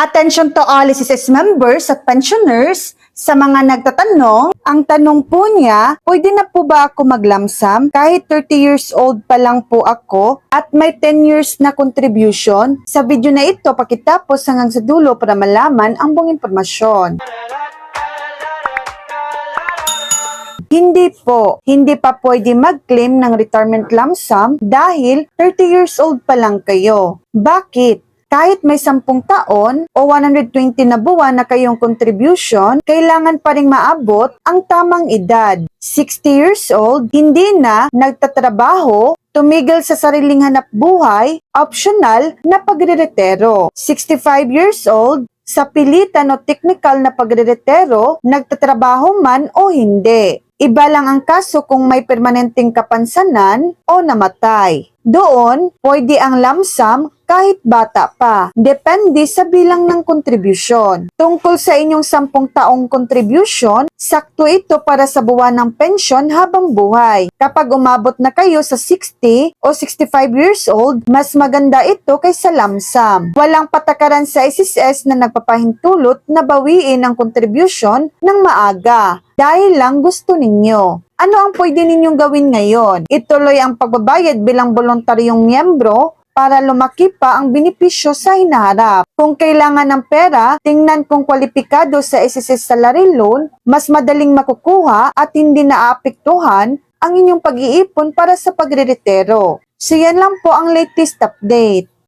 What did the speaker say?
Attention to all SSS members at pensioners. Sa mga nagtatanong, ang tanong po niya, pwede na po ba ako maglamsam kahit 30 years old pa lang po ako at may 10 years na contribution? Sa video na ito, pakitapos hanggang sa dulo para malaman ang buong impormasyon. Hindi po, hindi pa pwede mag-claim ng retirement lump sum dahil 30 years old pa lang kayo. Bakit? Kahit may 10 taon o 120 na buwan na kayong contribution, kailangan pa rin maabot ang tamang edad. 60 years old, hindi na nagtatrabaho, tumigil sa sariling hanap buhay, optional na pagreretero. 65 years old, sa pilitan o technical na pagreretero, nagtatrabaho man o hindi. Iba lang ang kaso kung may permanenteng kapansanan o namatay. Doon, pwede ang lump sum kahit bata pa. Depende sa bilang ng kontribusyon. Tungkol sa inyong 10 taong contribution, sakto ito para sa buwan ng pensyon habang buhay. Kapag umabot na kayo sa 60 o 65 years old, mas maganda ito kaysa lump sum. Walang patakaran sa SSS na nagpapahintulot na bawiin ang contribution ng maaga dahil lang gusto ninyo. Ano ang pwede ninyong gawin ngayon? Ituloy ang pagbabayad bilang voluntaryong miyembro para lumaki pa ang benepisyo sa hinaharap. Kung kailangan ng pera, tingnan kung kwalipikado sa SSS salary loan, mas madaling makukuha at hindi naaapektuhan ang inyong pag-iipon para sa pagreretero. So yan lang po ang latest update.